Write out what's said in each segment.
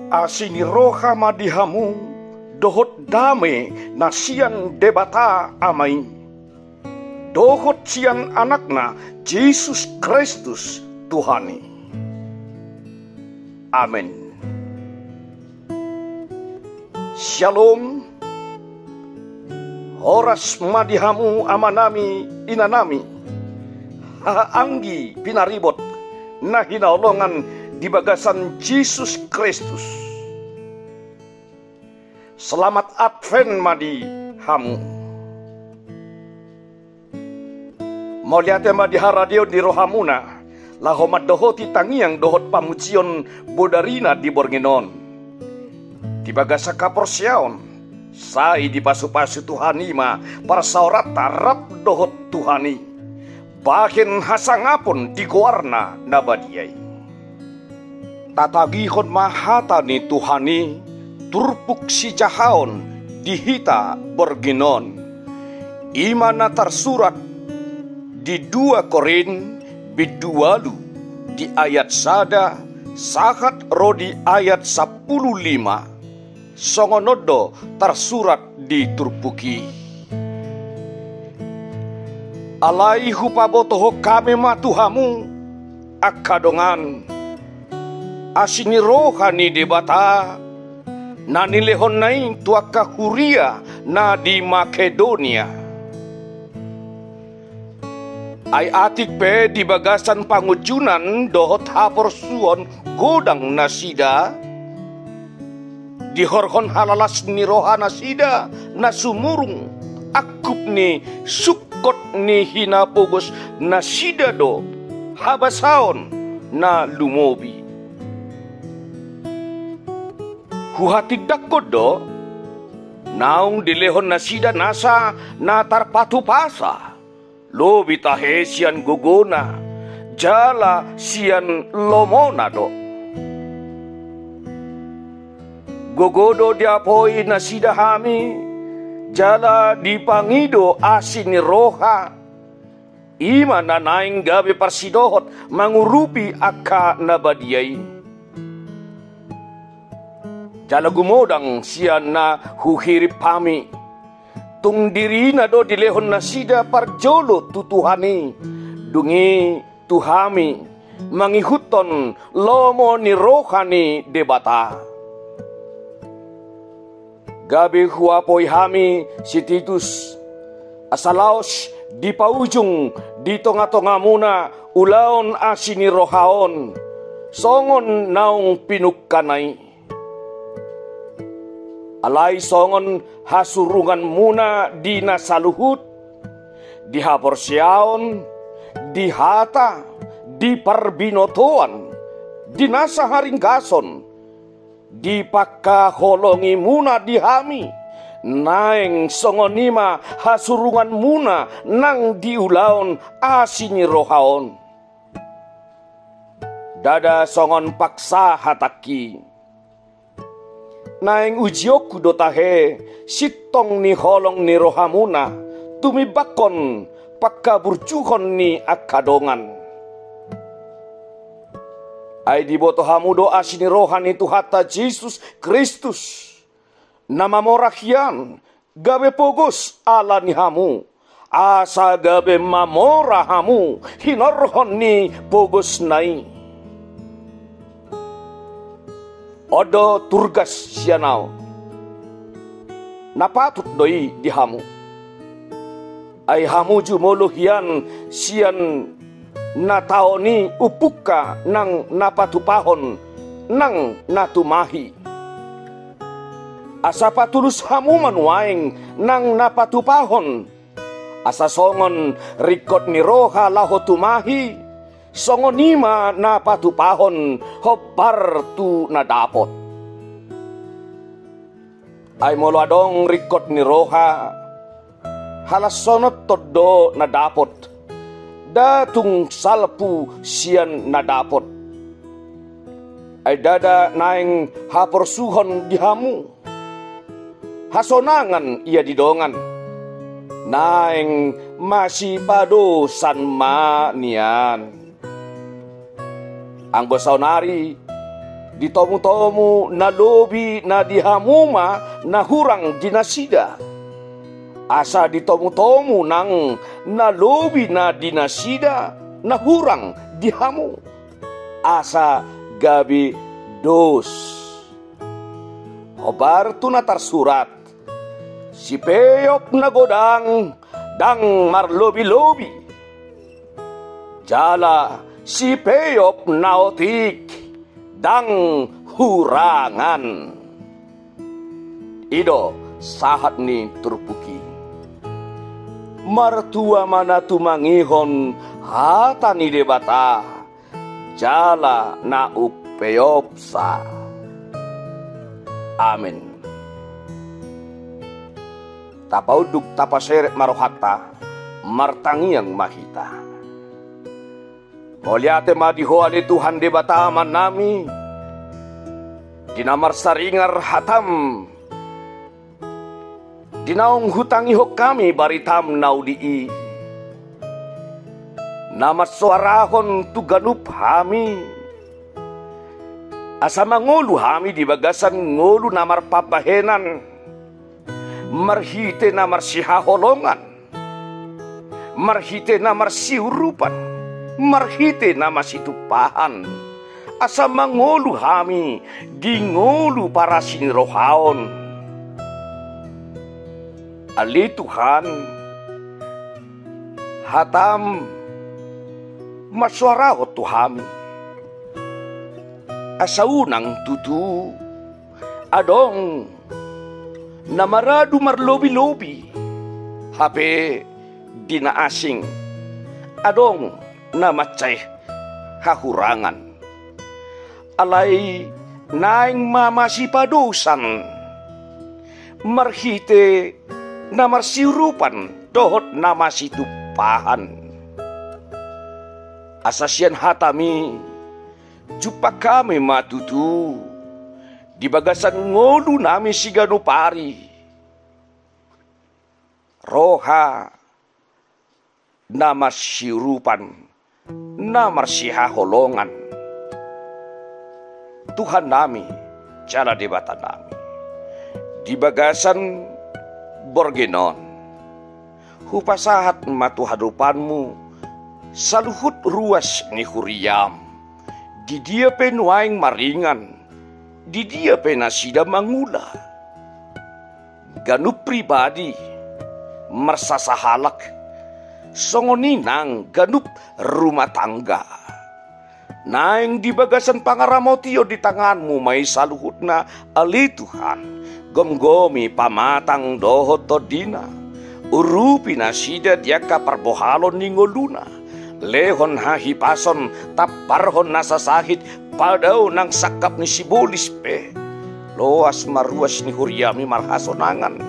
Asini roha madihamu dohot dame nasian debata amai. Dohot sian anakna Yesus Kristus Tuhani. Amin. Shalom. Horas madihamu amanami inanami. Haanggi pinaribot na hinaulongan di bagasan Yesus Kristus. Selamat Advent madihamu. Mau lihat madiha radio di rohamuna. Lahomat dohoti tangiang dohot pamucion bodarina di Borgenon. Di bagasa kaporsiaon. Sai di pasu-pasu Tuhanima para saurat tarap dohot Tuhani. Bahin hasangapun di guarna nabadiai. Tatagihon mahata ni Tuhani turpuk si jahaon dihita Borgenon. Imana tersurat di 2 Korin bidualu di ayat sada sahat rodi ayat 15 songonodo tersurat di turpuki. Alai hupabotoho kame matuhamu akadongan asini rohani debata nanilehon naing tuaka huria na di Makedonia. Ay atik pe di bagasan pangujunan dohot hapor suon godang nasida. Di horhon halalas ni rohana sida na sumurung akup ni sukot ni hinapogos na sida do habasaon na lumobi. Huhatig dakod do naung dilehon na sida nasa na tarpatupasa. Lobi tahe sian gogona, jala sian lomona do. Gogodo diapoi nasida hami, jala dipangido asini roha. Ima na naing gabi parsidohot mangurupi akka nabadiai. Jala gumodang sian na huhirip pami. Tung diri na do dilehon nasida parjolo tutuhani dungi tuhami mangihuton lomo ni rohani debata. Gabi huapoy hami si Titus asalaos di paujung di tonga-tonga muna ulaon asini rohaon songon naung pinukkanay. Alay songon hasurungan muna di nasaluhut, di haporsiaon, di hata, di parbinotoan, di nasa haringgason, di pakaholongi muna di hami, naeng songonima hasurungan muna nang diulaon asini rohaon. Dada songon paksa hataki. Naing ujioku dotahe sitong ni holong ni rohamuna tumibakon pakaburcuhon ni akadongan. Ay diboto hamudo asini rohani tuhata Yesus Kristus. Nama morahian gabe pogos ala ni hamu. Asa gabe mamora hamu hinorhon ni pogos nai. Odo turgas sianau napatut doi di hamu. Ay hamu jumolo hian sian nataoni upuka nang napatupahon nang natumahi. Asa patulus hamu manuaing nang napatupahon. Asa songon rikot ni roha lahotumahi. Songonima na patupahon hopar tu nadapot. Ay molo adong rikot ni roha halasonot todo nadapot. Datung salpu sian nadapot. Ay dada naing haporsuhon dihamu. Hasonangan ia didongan. Naing masih padosan ma nian. Ang bosaunari di tomu-tomu na lobi na dihamuma na hurang dinasida. Asa di tomu-tomu nang na lobi na dinasida na hurang dihamu. Asa gabi dos. Hobar tu na tersurat, si peyop na godang dang marlobi-lobi. Jala si peyop naotik dang hurangan. Ido sahat ni turpuki. Martua mana tumangihon hata ni debata. Jala na upeyopsa. Amin. Tapauduk tapaseret marohata martangiang mahita. Moliate madihoali Tuhan debataman nami. Dinamar saringar hatam. Dinaong hutangi hok kami baritam naudii. Namat suarahon tu ganup hami. Asa mangolu hami di bagasan ngolu namar papahenan. Marhite namar sihaholongan. Marhite namar siurupan. Marhite nama situpahan. Asa mangolu hami di ngolu para sinirohaon. Ali Tuhan hatam maswaraho tuhami. Asa unang tutu adong namaradu marlobi-lobi. Hape dinaasing adong namacay hahurangan. Alay naing mamasipadusan. Marhite namarsiurupan dohot namasitupahan. Asasyan hatami jupa kami matutu di bagasan ngolu nami siganupari. Roha namarsiurupan namarsihaholongan. Tuhan nami cara debatan nami di bagasan borgenon. Hupasahat matu hadupanmu saluhut ruas ni huriam. Di dia penuaing maringan, di dia penasida mangula. Ganup pribadi mersasahalak, songoninang ganup rumah tangga. Naing di bagasan pangaramotio di tanganmu may saluhut na ali Tuhan. Gomgomi pamatang dohot todina. Urupi na sida diaka parbohalon ningoluna. Lehon hahipason taparhon nasasahit padaw nang sakap ni sibulis pe. Loas maruas ni huriami marhasonangan.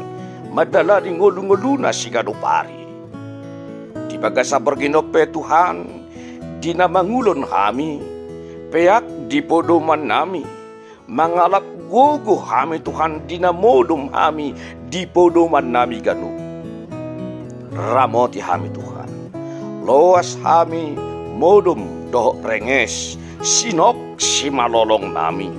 Madala di ngolu-ngoluna si ganupari. Di bagasa berginope Tuhan. Di namangulon kami. Peak di podoman nami. Mangalap gogo kami Tuhan dinamodom kami di podoman nami ganu. Ramoti kami Tuhan. Loas kami modom doh renges. Sinok si malolong nami.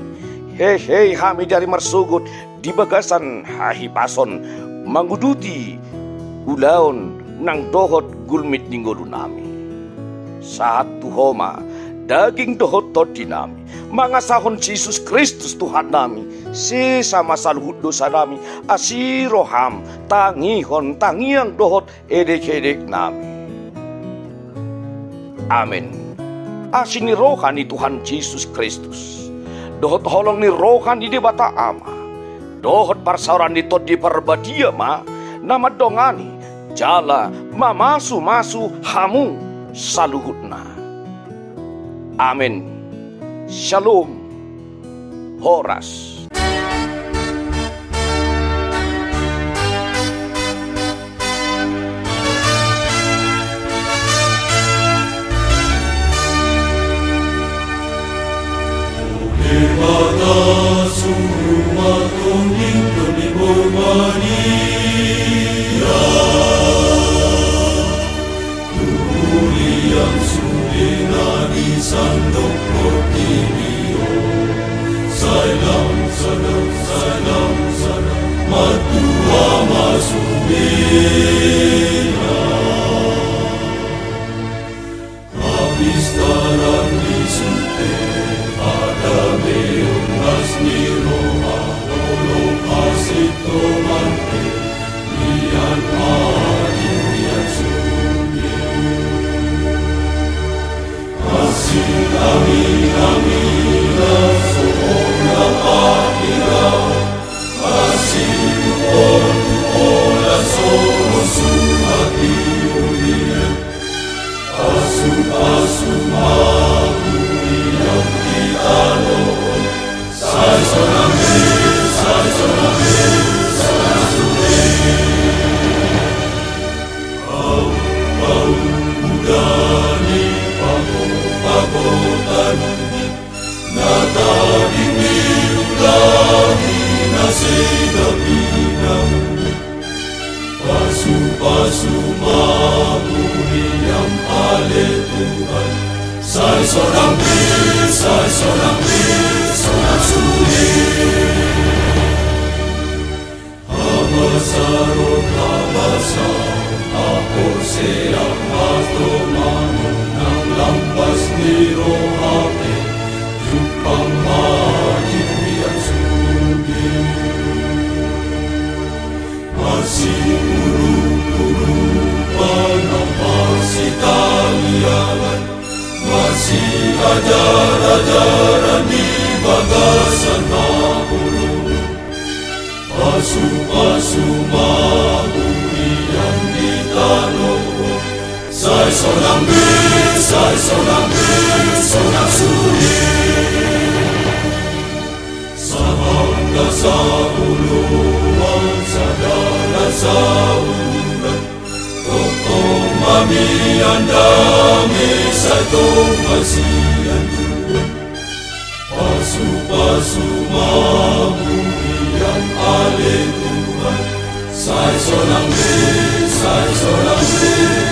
Hei kami dari marsugut di bagasan hahipason. Manguduti ulaon nang dohot gulmit ninggolu nami. Saat tuhoma daging dohot todi nami. Mangasahon Yesus Kristus Tuhan nami. Sesama saluhut dosa nami. Asiroham tangihon tangiang dohot edek-edek nami. Amin. Asini rohani Tuhan Yesus Kristus. Dohot holong ni rohani di bata ama. Dohot parsauran di todi perbadia ma. Nama dongani. Jala mamasu-masu hamu saluhutna. Amin. Shalom. Horas. Sai solang be,